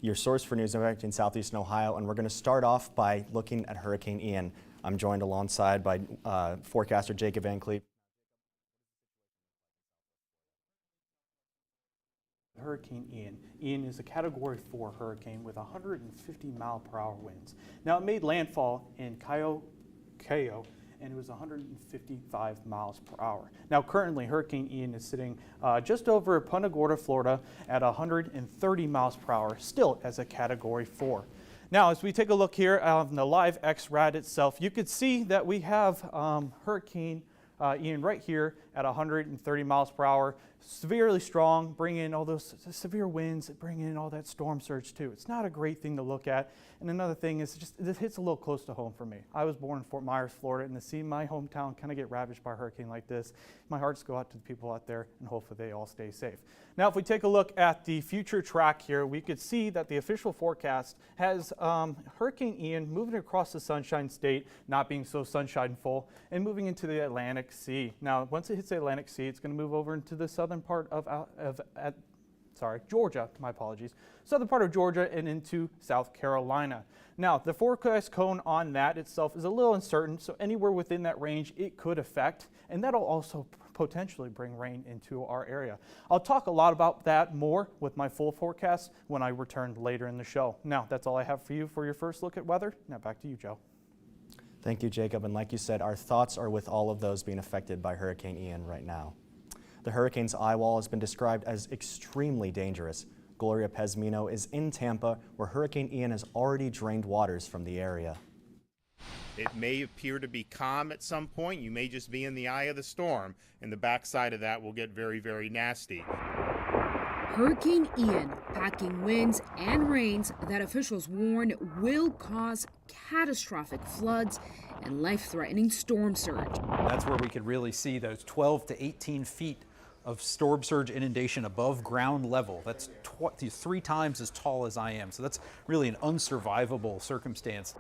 your source for news in southeastern Ohio, and we're going to start off by looking at Hurricane Ian. I'm joined alongside by forecaster Jacob Van Cleef. Hurricane Ian. Ian is a Category 4 hurricane with 150-mile-per-hour winds. Now, it made landfall in Cayo, and it was 155 miles per hour. Now, currently, Hurricane Ian is sitting just over Punta Gorda, Florida, at 130 miles per hour, still as a Category 4. Now, as we take a look here on the live XRAD itself, you could see that we have Hurricane Ian right here at 130 miles per hour, severely strong, bringing in all those severe winds, bringing in all that storm surge too. It's not a great thing to look at. And another thing is just, this hits a little close to home for me. I was born in Fort Myers, Florida, and to see my hometown kind of get ravaged by a hurricane like this, my hearts go out to the people out there, and hopefully they all stay safe. Now, if we take a look at the future track here, we could see that the official forecast has Hurricane Ian moving across the Sunshine State, not being so sunshine-full, and moving into the Atlantic Sea. Now, once it hits the Atlantic Sea, it's going to move over into the southern part of Georgia, my apologies, southern part of Georgia and into South Carolina. Now, the forecast cone on that itself is a little uncertain, so anywhere within that range it could affect, and that'll also potentially bring rain into our area. I'll talk a lot about that more with my full forecast when I return later in the show. Now, that's all I have for you for your first look at weather. Now back to you, Joe. Thank you, Jacob. And like you said, our thoughts are with all of those being affected by Hurricane Ian right now. The hurricane's eye wall has been described as extremely dangerous. Gloria Pezmino is in Tampa, where Hurricane Ian has already drained waters from the area. It may appear to be calm at some point. You may just be in the eye of the storm, and the backside of that will get very, very nasty. Hurricane Ian packing winds and rains that officials warn will cause catastrophic floods and life-threatening storm surge. That's where we could really see those 12 to 18 feet of storm surge inundation above ground level. That's 3 times as tall as I am. So that's really an unsurvivable circumstance.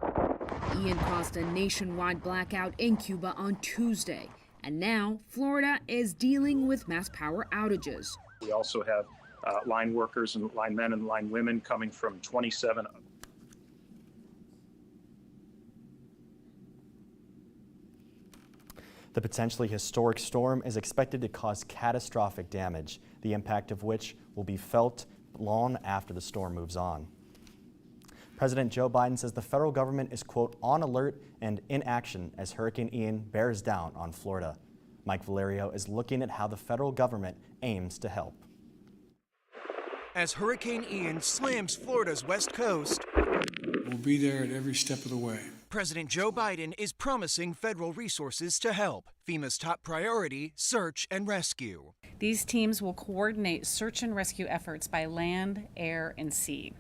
Ian caused a nationwide blackout in Cuba on Tuesday, and now Florida is dealing with mass power outages. We also have line workers and line men and line women coming from 27. The potentially historic storm is expected to cause catastrophic damage, the impact of which will be felt long after the storm moves on. President Joe Biden says the federal government is, quote, on alert and in action as Hurricane Ian bears down on Florida. Mike Valerio is looking at how the federal government aims to help. As Hurricane Ian slams Florida's west coast, we'll be there at every step of the way. President Joe Biden is promising federal resources to help. FEMA's top priority, search and rescue. These teams will coordinate search and rescue efforts by land, air, and sea.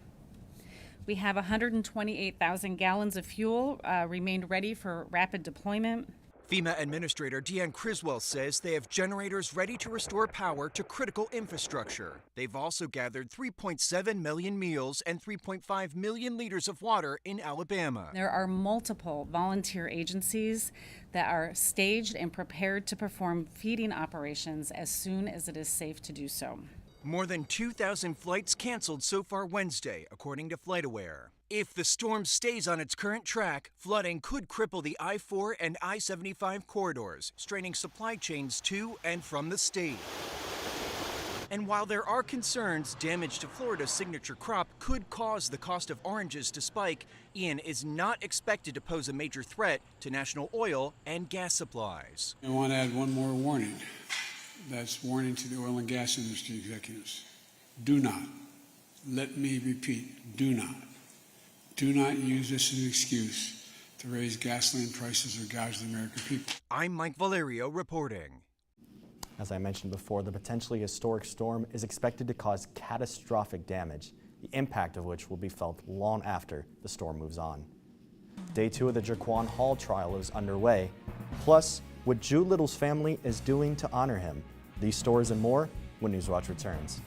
We have 128,000 gallons of fuel remained ready for rapid deployment. FEMA Administrator Deanne Criswell says they have generators ready to restore power to critical infrastructure. They've also gathered 3.7 million meals and 3.5 million liters of water in Alabama. There are multiple volunteer agencies that are staged and prepared to perform feeding operations as soon as it is safe to do so. More than 2,000 flights canceled so far Wednesday, according to FlightAware. If the storm stays on its current track, flooding could cripple the I-4 and I-75 corridors, straining supply chains to and from the state. And while there are concerns damage to Florida's signature crop could cause the cost of oranges to spike, Ian is not expected to pose a major threat to national oil and gas supplies. I want to add one more warning. That's warning to the oil and gas industry executives. Do not, let me repeat, do not use this as an excuse to raise gasoline prices or gouge the American people. I'm Mike Valerio reporting. As I mentioned before, the potentially historic storm is expected to cause catastrophic damage, the impact of which will be felt long after the storm moves on. Day 2 of the Jaquan Hall trial is underway, plus what Jude Little's family is doing to honor him. These stories and more when Newswatch returns.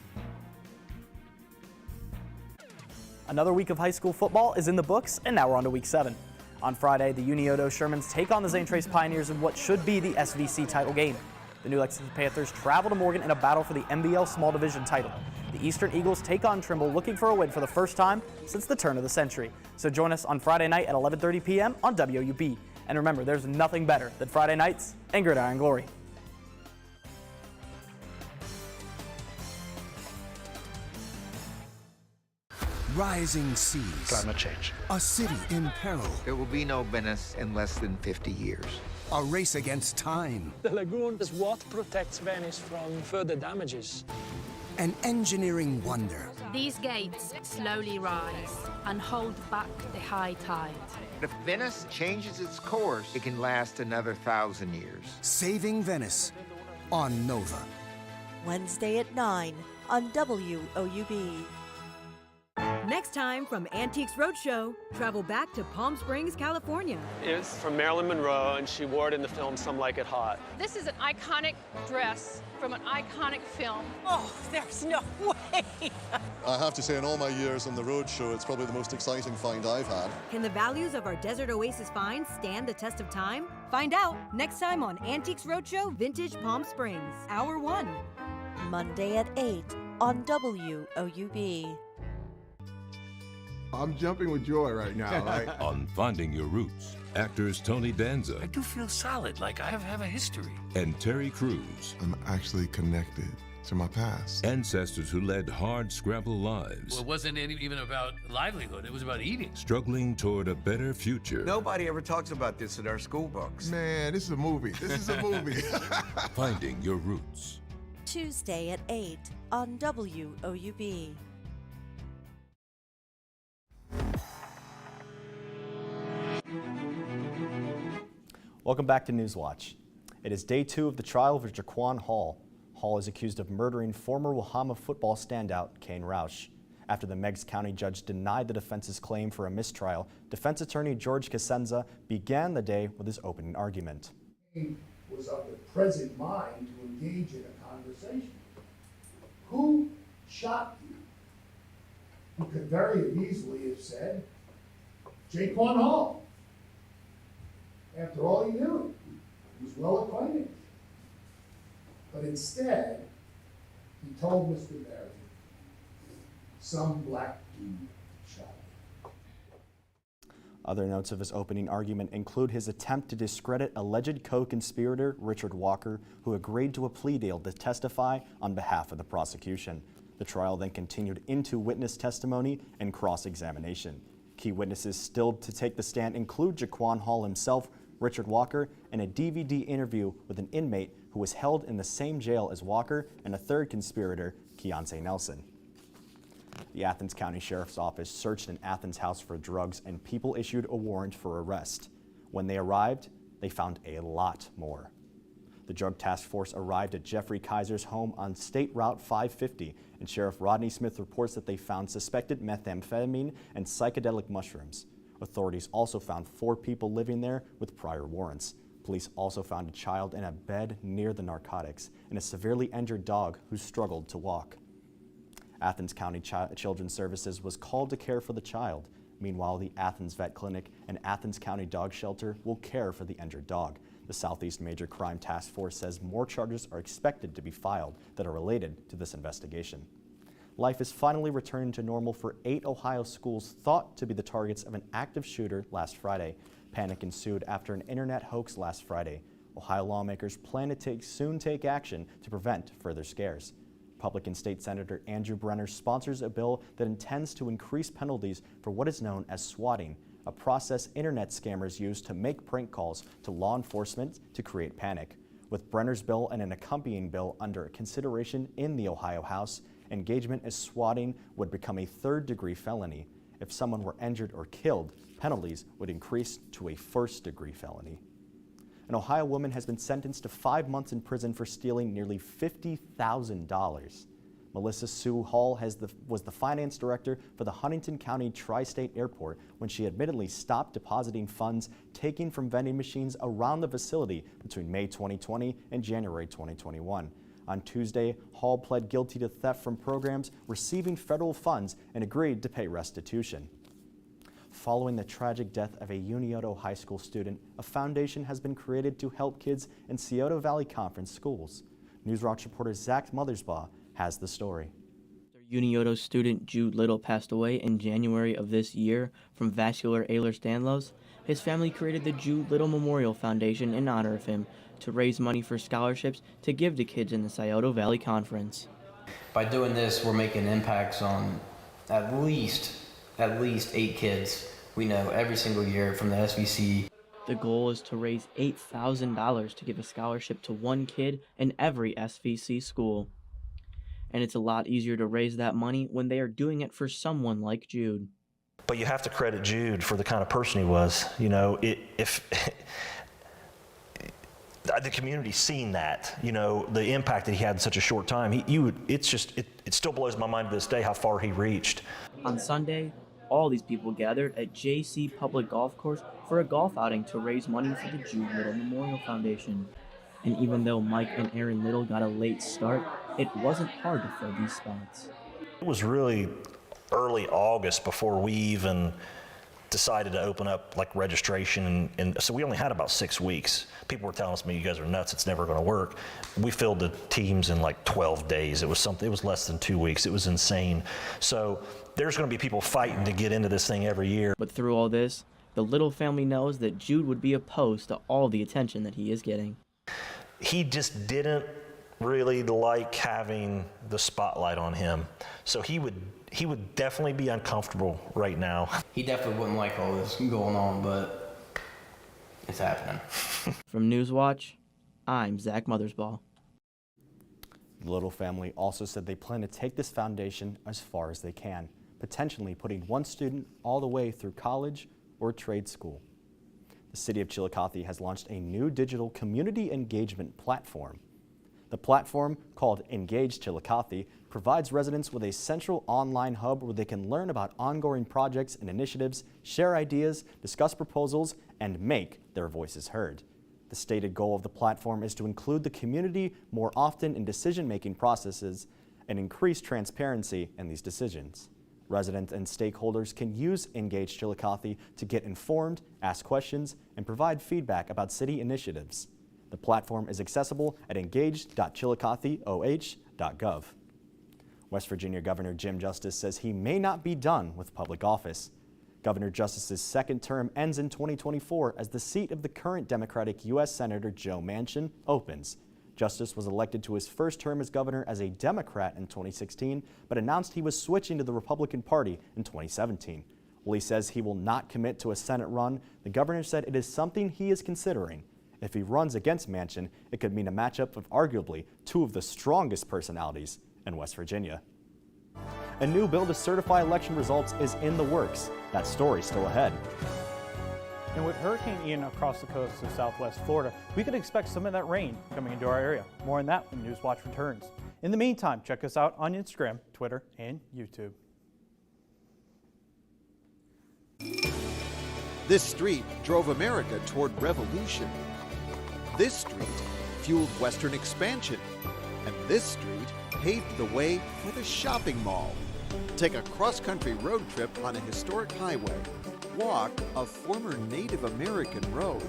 Another week of high school football is in the books, and now we're on to week 7. On Friday, the Unioto Shermans take on the St. Trace Pioneers in what should be the SVC title game. The New Lexington Panthers travel to Morgan in a battle for the NBL Small Division title. The the Eastern Eagles take on Trimble, looking for a win for the first time since the turn of the century. So join us on Friday night at 11:30 p.m. on WOUB. And remember, there's nothing better than Friday nights and Gridiron Glory. Rising seas. Climate change. A city in peril. There will be no Venice in less than 50 years. A race against time. The lagoon is what protects Venice from further damages. An engineering wonder. These gates slowly rise and hold back the high tide. If Venice changes its course, it can last another 1,000 years. Saving Venice on Nova. Wednesday at 9 on WOUB. Next time from Antiques Roadshow, travel back to Palm Springs, California. It's from Marilyn Monroe, and she wore it in the film Some Like It Hot. This is an iconic dress from an iconic film. Oh, there's no way! I have to say, in all my years on the roadshow, it's probably the most exciting find I've had. Can the values of our Desert Oasis finds stand the test of time? Find out next time on Antiques Roadshow Vintage Palm Springs, Hour 1. Monday at 8 on WOUB. I'm jumping with joy right now. On Finding Your Roots, actors Tony Danza. I do feel solid, like I have a history. And Terry Crews. I'm actually connected to my past. Ancestors who led hard scrabble lives. Well, it wasn't even about livelihood, it was about eating. Struggling toward a better future. Nobody ever talks about this in our school books. Man, this is a movie. This is a movie. Finding Your Roots. Tuesday at 8 on WOUB. Welcome back to Newswatch. It is day 2 of the trial of Jaquan Hall. Hall is accused of murdering former Wahama football standout Kane Roush. After the Meigs County judge denied the defense's claim for a mistrial, defense attorney George Casenza began the day with his opening argument. Kane was of the present mind to engage in a conversation. Who shot you? He could very easily have said, Jaquan Hall. After all, he knew him. He was well acquainted. But instead, he told Mr. Barry, some black dude shot him. Other notes of his opening argument include his attempt to discredit alleged co-conspirator Richard Walker, who agreed to a plea deal to testify on behalf of the prosecution. The trial then continued into witness testimony and cross-examination. Key witnesses still to take the stand include Jaquan Hall himself, Richard Walker, and a DVD interview with an inmate who was held in the same jail as Walker and a third conspirator, Keontae Nelson. The Athens County Sheriff's Office searched an Athens house for drugs, and people issued a warrant for arrest. When they arrived, they found a lot more. The Drug Task Force arrived at Jeffrey Kaiser's home on State Route 550, and Sheriff Rodney Smith reports that they found suspected methamphetamine and psychedelic mushrooms. Authorities also found 4 people living there with prior warrants. Police also found a child in a bed near the narcotics and a severely injured dog who struggled to walk. Athens County Children's Services was called to care for the child. Meanwhile, the Athens Vet Clinic and Athens County Dog Shelter will care for the injured dog. The Southeast Major Crime Task Force says more charges are expected to be filed that are related to this investigation. Life is finally returning to normal for 8 Ohio schools thought to be the targets of an active shooter last Friday. Panic ensued after an internet hoax last Friday. Ohio lawmakers plan to soon take action to prevent further scares. Republican State Senator Andrew Brenner sponsors a bill that intends to increase penalties for what is known as swatting, a process internet scammers use to make prank calls to law enforcement to create panic. With Brenner's bill and an accompanying bill under consideration in the Ohio House, engagement as swatting would become a third-degree felony. If someone were injured or killed, penalties would increase to a first-degree felony. An Ohio woman has been sentenced to 5 months in prison for stealing nearly $50,000. Melissa Sue Hall was the finance director for the Huntington County Tri-State Airport when she admittedly stopped depositing funds taken from vending machines around the facility between May 2020 and January 2021. On Tuesday, Hall pled guilty to theft from programs receiving federal funds and agreed to pay restitution. Following the tragic death of a Unioto High School student, a foundation has been created to help kids in Scioto Valley Conference schools. Newswatch reporter Zach Mothersbaugh has the story. Their Unioto student Jude Little passed away in January of this year from vascular Ehlers-Danlos. His family created the Jude Little Memorial Foundation in honor of him to raise money for scholarships to give to kids in the Scioto Valley Conference. By doing this, we're making impacts on at least 8 kids we know every single year from the SVC. The goal is to raise $8,000 to give a scholarship to one kid in every SVC school. And it's a lot easier to raise that money when they are doing it for someone like Jude. But you have to credit Jude for the kind of person he was. You know, if the community's seen that, you know, the impact that he had in such a short time, it still blows my mind to this day how far he reached. On Sunday, all these people gathered at JC Public Golf Course for a golf outing to raise money for the Jude Little Memorial Foundation. And even though Mike and Aaron Little got a late start, it wasn't hard to fill these spots. It was really early August before we even decided to open up like registration, and so we only had about 6 weeks. People were telling us, "You guys are nuts, it's never going to work." We filled the teams in like 12 days. It was less than 2 weeks. It was insane. So there's going to be people fighting to get into this thing every year. But through all this, the Little family knows that Jude would be opposed to all the attention that he is getting. He just didn't really like having the spotlight on him. So he would definitely be uncomfortable right now. He definitely wouldn't like all this going on, but it's happening. From Newswatch, I'm Zach Mothersbaugh. The Little family also said they plan to take this foundation as far as they can, potentially putting one student all the way through college or trade school. The city of Chillicothe has launched a new digital community engagement platform. The platform, called Engage Chillicothe, provides residents with a central online hub where they can learn about ongoing projects and initiatives, share ideas, discuss proposals, and make their voices heard. The stated goal of the platform is to include the community more often in decision-making processes and increase transparency in these decisions. Residents and stakeholders can use Engage Chillicothe to get informed, ask questions, and provide feedback about city initiatives. The platform is accessible at engage.chillicotheoh.gov. West Virginia Governor Jim Justice says he may not be done with public office. Governor Justice's second term ends in 2024 as the seat of the current Democratic U.S. Senator Joe Manchin opens. Justice was elected to his first term as governor as a Democrat in 2016, but announced he was switching to the Republican Party in 2017. While he says he will not commit to a Senate run, the governor said it is something he is considering. If he runs against Manchin, it could mean a matchup of arguably two of the strongest personalities in West Virginia. A new bill to certify election results is in the works. That story's still ahead. And with Hurricane Ian across the coast of southwest Florida, we could expect some of that rain coming into our area. More on that when Newswatch returns. In the meantime, check us out on Instagram, Twitter, and YouTube. This street drove America toward revolution. This street fueled Western expansion. And this street paved the way for the shopping mall. Take a cross-country road trip on a historic highway. Walk a former Native American road.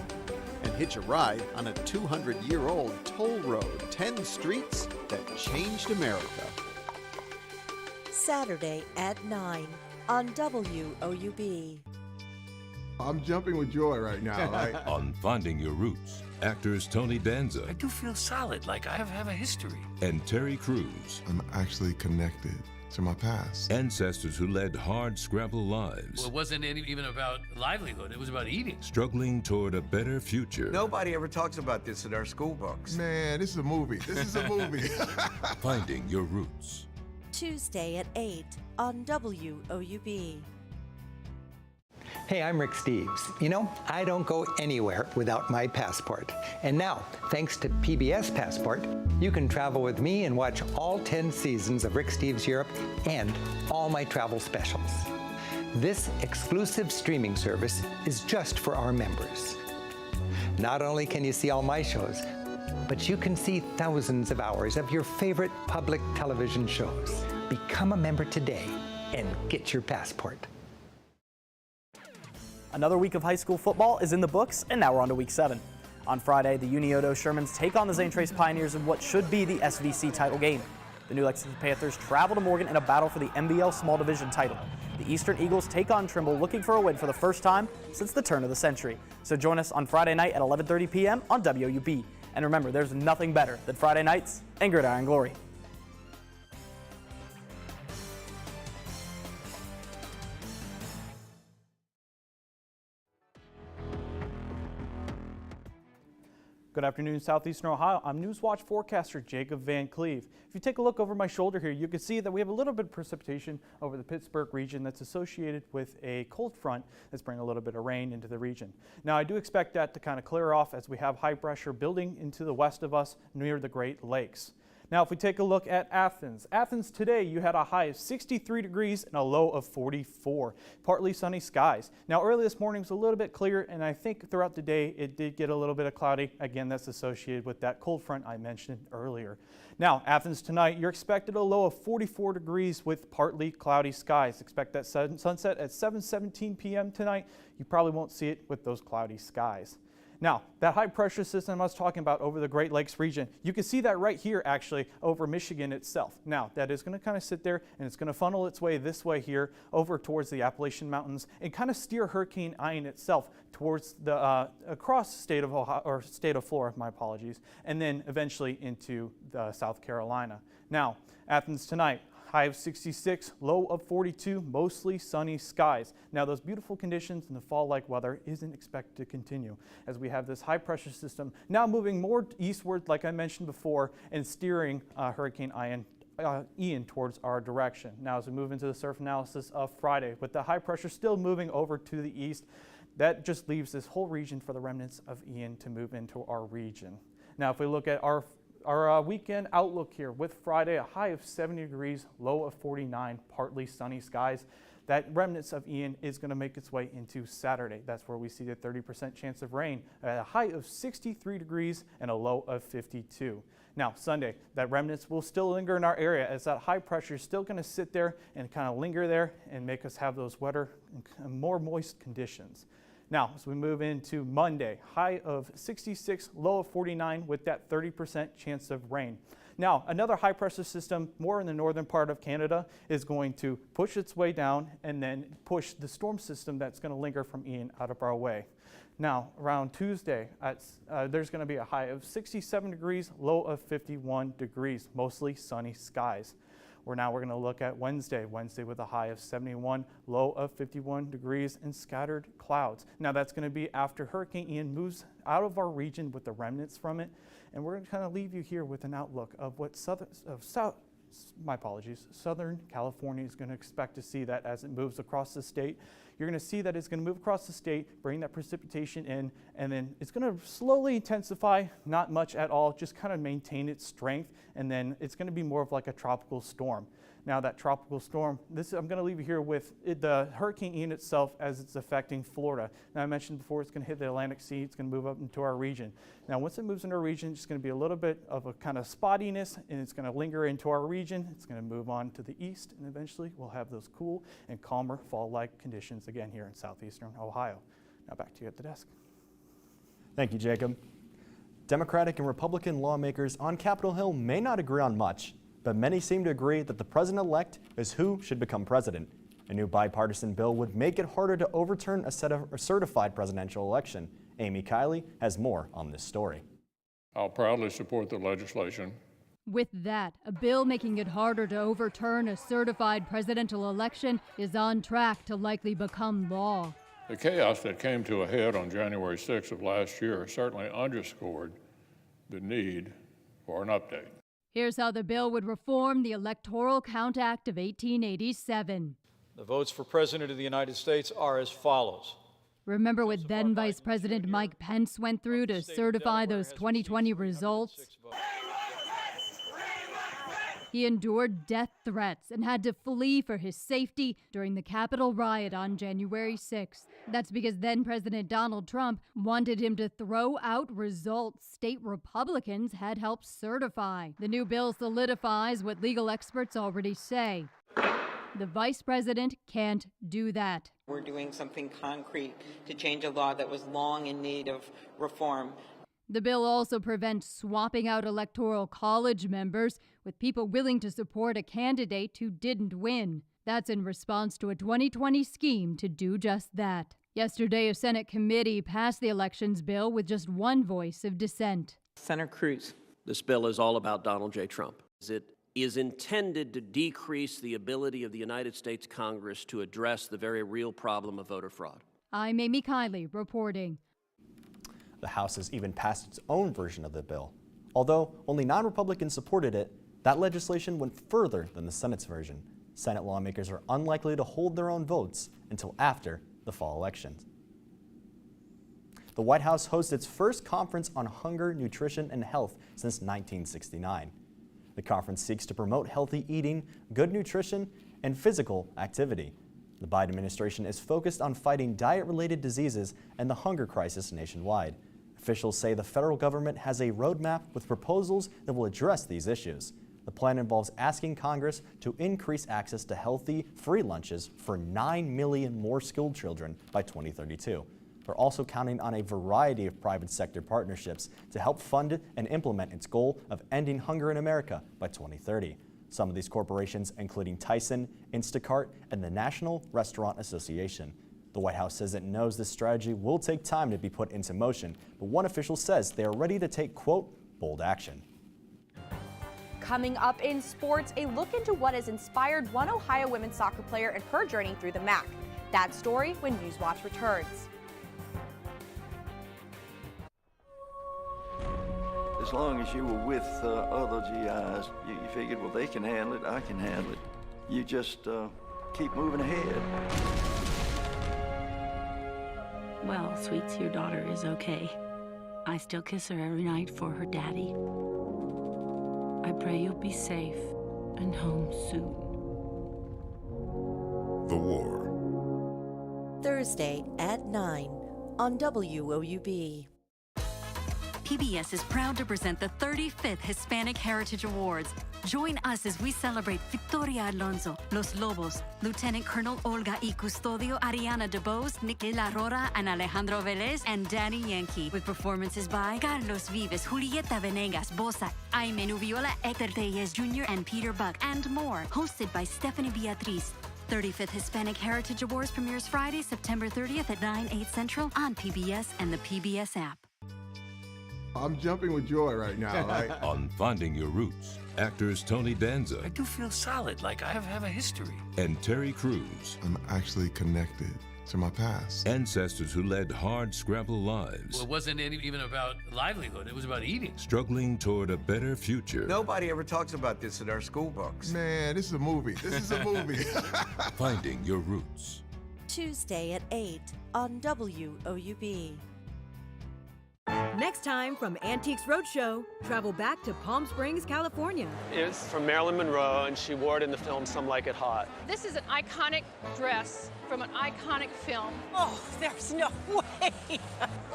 And hitch a ride on a 200-year-old toll road. 10 streets that changed America. Saturday at 9 on WOUB. I'm jumping with joy right now. On Finding Your Roots, actors Tony Danza. I do feel solid, like I have a history. And Terry Crews. I'm actually connected to my past. Ancestors who led hard, scrabble lives. Well, it wasn't even about livelihood, it was about eating. Struggling toward a better future. Nobody ever talks about this in our school books. Man, this is a movie. This is a movie. Finding Your Roots. Tuesday at 8 on WOUB. Hey, I'm Rick Steves. You know, I don't go anywhere without my passport. And now, thanks to PBS Passport, you can travel with me and watch all 10 seasons of Rick Steves Europe and all my travel specials. This exclusive streaming service is just for our members. Not only can you see all my shows, but you can see thousands of hours of your favorite public television shows. Become a member today and get your passport. Another week of high school football is in the books, and now we're on to week 7. On Friday, the Unioto Shermans take on the St. Trace Pioneers in what should be the SVC title game. The New Lexington Panthers travel to Morgan in a battle for the NBL Small Division title. The Eastern Eagles take on Trimble, looking for a win for the first time since the turn of the century. So join us on Friday night at 11:30 p.m. on WOUB. And remember, there's nothing better than Friday nights and gridiron glory. Good afternoon, Southeastern Ohio. I'm Newswatch forecaster Jacob Van Cleve. If you take a look over my shoulder here, you can see that we have a little bit of precipitation over the Pittsburgh region that's associated with a cold front that's bringing a little bit of rain into the region. Now, I do expect that to kind of clear off as we have high pressure building into the west of us near the Great Lakes. Now, if we take a look at Athens today, you had a high of 63 degrees and a low of 44. Partly sunny skies. Now, early this morning was a little bit clear, and I think throughout the day it did get a little bit of cloudy. Again, that's associated with that cold front I mentioned earlier. Now, Athens tonight, you're expected a low of 44 degrees with partly cloudy skies. Expect that sunset at 7:17 p.m. tonight. You probably won't see it with those cloudy skies. Now, that high pressure system I was talking about over the Great Lakes region, you can see that right here actually over Michigan itself. Now, that is going to kind of sit there and it's going to funnel its way this way here over towards the Appalachian Mountains and kind of steer Hurricane Ian itself towards the across the state of Ohio, or state of Florida, my apologies, and then eventually into South Carolina. Now, Athens tonight. High of 66, low of 42, mostly sunny skies. Now, those beautiful conditions and the fall-like weather isn't expected to continue as we have this high pressure system now moving more eastward, like I mentioned before, and steering Hurricane Ian towards our direction. Now, as we move into the surf analysis of Friday, with the high pressure still moving over to the east, that just leaves this whole region for the remnants of Ian to move into our region. Now, if we look at our weekend outlook here with Friday, a high of 70 degrees, low of 49, partly sunny skies. That remnants of Ian is going to make its way into Saturday. That's where we see the 30% chance of rain at a high of 63 degrees and a low of 52. Now, Sunday, that remnants will still linger in our area as that high pressure is still going to sit there and kind of linger there and make us have those wetter and more moist conditions. Now, as we move into Monday, high of 66, low of 49 with that 30% chance of rain. Now, another high pressure system more in the northern part of Canada is going to push its way down and then push the storm system that's going to linger from Ian out of our way. Now, around Tuesday, there's going to be a high of 67 degrees, low of 51 degrees, mostly sunny skies. We're going to look at Wednesday with a high of 71, low of 51 degrees and scattered clouds. Now that's going to be after Hurricane Ian moves out of our region with the remnants from it. And we're going to kind of leave you here with an outlook of what Southern California is going to expect to see that as it moves across the state. You're going to see that it's going to move across the state, bring that precipitation in, and then it's going to slowly intensify, not much at all, just kind of maintain its strength, and then it's going to be more of like a tropical storm. Now that tropical storm, I'm going to leave you here with the Hurricane Ian itself as it's affecting Florida. Now I mentioned before it's going to hit the Atlantic Sea, it's going to move up into our region. Now once it moves into our region, it's going to be a little bit of a kind of spottiness and it's going to linger into our region. It's going to move on to the east and eventually we'll have those cool and calmer fall-like conditions again here in southeastern Ohio. Now back to you at the desk. Thank you, Jacob. Democratic and Republican lawmakers on Capitol Hill may not agree on much, but many seem to agree that the president-elect is who should become president. A new bipartisan bill would make it harder to overturn a certified presidential election. Amy Kiley has more on this story. I'll proudly support the legislation. With that, a bill making it harder to overturn a certified presidential election is on track to likely become law. The chaos that came to a head on January 6th of last year certainly underscored the need for an update. Here's how the bill would reform the Electoral Count Act of 1887. The votes for President of the United States are as follows. Remember what then Vice President Mike Pence went through to certify those 2020 results? He endured death threats and had to flee for his safety during the Capitol riot on January 6th. That's because then President Donald Trump wanted him to throw out results state Republicans had helped certify. The new bill solidifies what legal experts already say. The vice president can't do that. We're doing something concrete to change a law that was long in need of reform. The bill also prevents swapping out electoral college members with people willing to support a candidate who didn't win. That's in response to a 2020 scheme to do just that. Yesterday, a Senate committee passed the elections bill with just one voice of dissent. Senator Cruz. This bill is all about Donald J. Trump. It is intended to decrease the ability of the United States Congress to address the very real problem of voter fraud. I'm Amy Kiley reporting. The House has even passed its own version of the bill. Although only 9 Republicans supported it, that legislation went further than the Senate's version. Senate lawmakers are unlikely to hold their own votes until after the fall elections. The White House hosts its first conference on hunger, nutrition, and health since 1969. The conference seeks to promote healthy eating, good nutrition, and physical activity. The Biden administration is focused on fighting diet-related diseases and the hunger crisis nationwide. Officials say the federal government has a roadmap with proposals that will address these issues. The plan involves asking Congress to increase access to healthy, free lunches for 9 million more school children by 2032. They're also counting on a variety of private sector partnerships to help fund and implement its goal of ending hunger in America by 2030. Some of these corporations, including Tyson, Instacart, and the National Restaurant Association. The White House says it knows this strategy will take time to be put into motion, but one official says they are ready to take, quote, bold action. Coming up in sports, a look into what has inspired one Ohio women's soccer player and her journey through the MAC. That story when Newswatch returns. As long as you were with other GIs, you figured, well, they can handle it, I can handle it. You just keep moving ahead. Well, sweets, your daughter is okay. I still kiss her every night for her daddy. I pray you'll be safe and home soon. The War. Thursday at 9 on WOUB. PBS is proud to present the 35th Hispanic Heritage Awards. Join us as we celebrate Victoria Alonso, Los Lobos, Lieutenant Colonel Olga y Custodio, Ariana DeBose, Niquel Aurora, and Alejandro Velez, and Danny Yankee, with performances by Carlos Vives, Julieta Venegas, Bosa, Aime Nubiola, Hector Tellez Jr., and Peter Buck, and more. Hosted by Stephanie Beatriz. 35th Hispanic Heritage Awards premieres Friday, September 30th at 9/8 Central on PBS and the PBS app. I'm jumping with joy right now. On Finding Your Roots, actors Tony Danza I do feel solid, like I have a history. and Terry Crews, I'm actually connected to my past. ancestors who led hard scrabble lives, Well, it wasn't even about livelihood, it was about eating. struggling toward a better future. Nobody ever talks about this in our school books. Man, this is a movie. This is a movie. Finding Your Roots. Tuesday at 8 on WOUB. Next time from Antiques Roadshow, travel back to Palm Springs, California. It's from Marilyn Monroe, and she wore it in the film Some Like It Hot. This is an iconic dress from an iconic film. Oh, there's no way.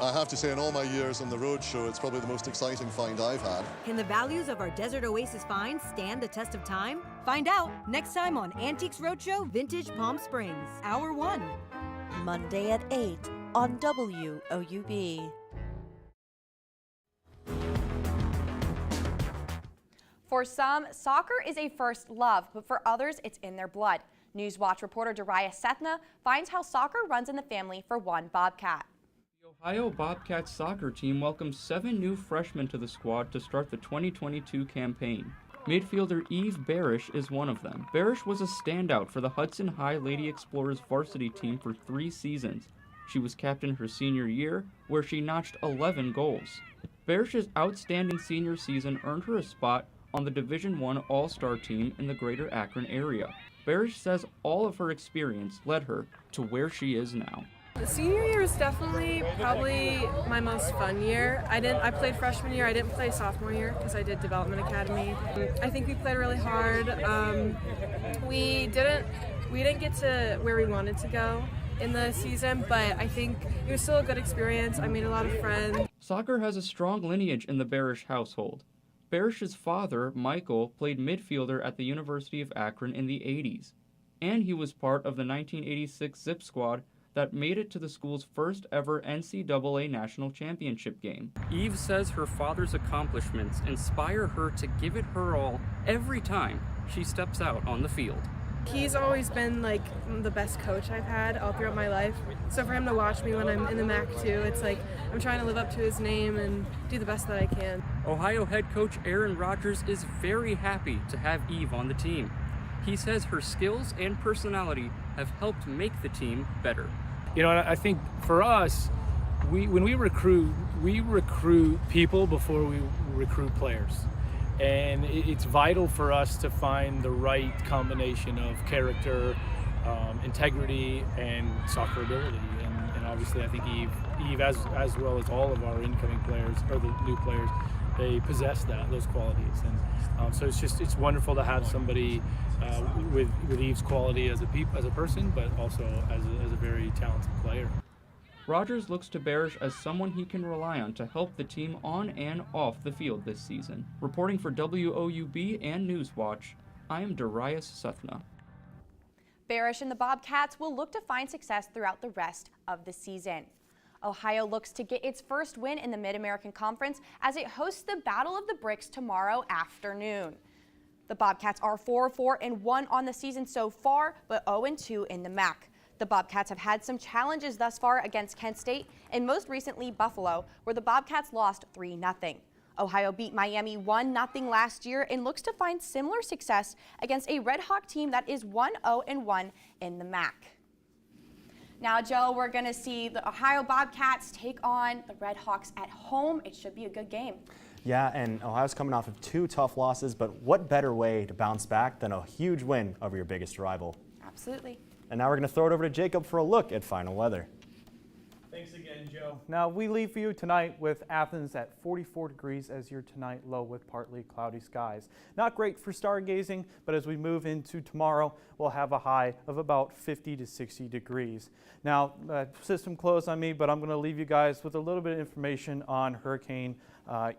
I have to say, in all my years on the road show, it's probably the most exciting find I've had. Can the values of our Desert Oasis finds stand the test of time? Find out next time on Antiques Roadshow Vintage Palm Springs, Hour 1. Monday at 8 on WOUB. For some, soccer is a first love, but for others, it's in their blood. Newswatch reporter Dariah Sethna finds how soccer runs in the family for one Bobcat. The Ohio Bobcats soccer team welcomed 7 new freshmen to the squad to start the 2022 campaign. Midfielder Eve Barish is one of them. Barish was a standout for the Hudson High Lady Explorers varsity team for 3 seasons. She was captain her senior year, where she notched 11 goals. Barish's outstanding senior season earned her a spot on the Division I All-Star team in the greater Akron area. Barish says all of her experience led her to where she is now. The senior year was definitely probably my most fun year. I played freshman year. I didn't play sophomore year because I did development academy. I think we played really hard. We didn't get to where we wanted to go in the season, but I think it was still a good experience. I made a lot of friends. Soccer has a strong lineage in the Barish household. Barish's father, Michael, played midfielder at the University of Akron in the 80s, and he was part of the 1986 Zip squad that made it to the school's first ever NCAA national championship game. Eve says her father's accomplishments inspire her to give it her all every time she steps out on the field. He's always been like the best coach I've had all throughout my life. So for him to watch me when I'm in the MAC too, it's like I'm trying to live up to his name and do the best that I can. Ohio head coach Rodgers is very happy to have Eve on the team. He says her skills and personality have helped make the team better. You know, I think for us, when we recruit people before we recruit players. And it's vital for us to find the right combination of character, integrity, and soccer ability. And obviously, I think Eve, as well as all of our incoming players or the new players, they possess those qualities. And so it's wonderful to have somebody with Eve's quality as a person, but also as a very talented player. Rodgers looks to Barish as someone he can rely on to help the team on and off the field this season. Reporting for WOUB and Newswatch, I am Darius Sethna. Barish and the Bobcats will look to find success throughout the rest of the season. Ohio looks to get its first win in the Mid-American Conference as it hosts the Battle of the Bricks tomorrow afternoon. The Bobcats are 4-4-1 on the season so far, but 0-2 in the MAC. The Bobcats have had some challenges thus far against Kent State and most recently Buffalo, where the Bobcats lost 3-0. Ohio beat Miami 1-0 last year and looks to find similar success against a Red Hawk team that is 1-0-1 in the MAC. Now, Joe, we're going to see the Ohio Bobcats take on the Red Hawks at home. It should be a good game. Yeah, and Ohio's coming off of 2 tough losses, but what better way to bounce back than a huge win over your biggest rival? Absolutely. And now we're going to throw it over to Jacob for a look at final weather. Thanks again, Joe. Now we leave for you tonight with Athens at 44 degrees as your tonight low with partly cloudy skies. Not great for stargazing, but as we move into tomorrow, we'll have a high of about 50 to 60 degrees. Now, system closed on me, but I'm going to leave you guys with a little bit of information on Hurricane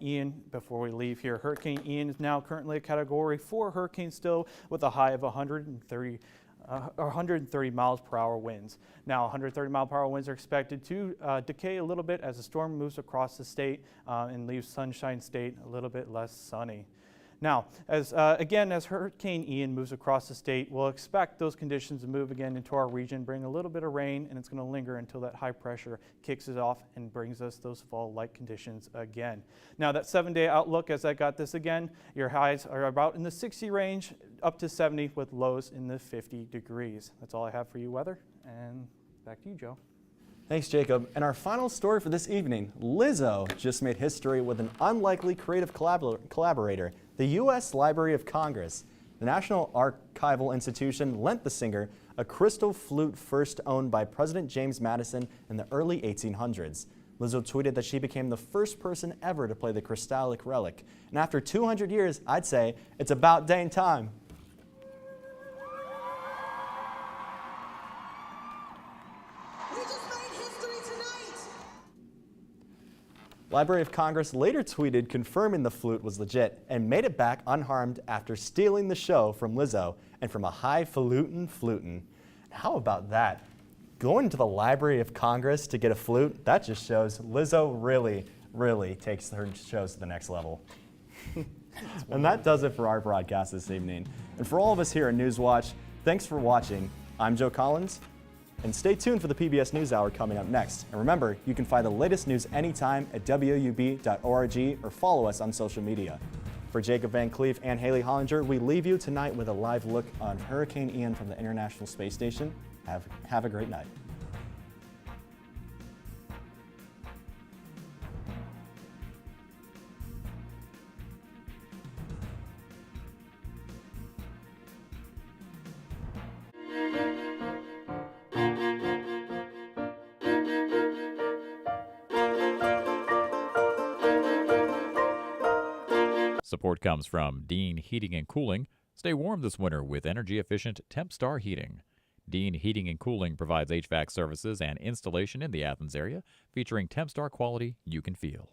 Ian before we leave here. Hurricane Ian is now currently a Category 4 hurricane still with a high of 130 miles per hour winds. Now 130 mile per hour winds are expected to decay a little bit as the storm moves across the state and leaves Sunshine State a little bit less sunny. Now, as Hurricane Ian moves across the state, we'll expect those conditions to move again into our region, bring a little bit of rain, and it's going to linger until that high pressure kicks it off and brings us those fall-like conditions again. Now, that 7-day outlook, as I got this again, your highs are about in the 60 range, up to 70 with lows in the 50 degrees. That's all I have for you, weather, and back to you, Joe. Thanks, Jacob. And our final story for this evening, Lizzo just made history with an unlikely creative collaborator, the U.S. Library of Congress. The National Archival Institution lent the singer a crystal flute first owned by President James Madison in the early 1800s. Lizzo tweeted that she became the first person ever to play the crystallic relic. And after 200 years, I'd say it's about dang time. Library of Congress later tweeted confirming the flute was legit and made it back unharmed after stealing the show from Lizzo and from a highfalutin flutin'. How about that? Going to the Library of Congress to get a flute, that just shows Lizzo really takes her shows to the next level. And that does it for our broadcast this evening. And for all of us here at Newswatch, thanks for watching. I'm Joe Collins. And stay tuned for the PBS NewsHour coming up next. And remember, you can find the latest news anytime at WOUB.org or follow us on social media. For Jacob Van Cleef and Haley Hollinger, we leave you tonight with a live look on Hurricane Ian from the International Space Station. Have a great night. Support comes from Dean Heating and Cooling. Stay warm this winter with energy-efficient Tempstar heating. Dean Heating and Cooling provides HVAC services and installation in the Athens area, featuring Tempstar quality you can feel.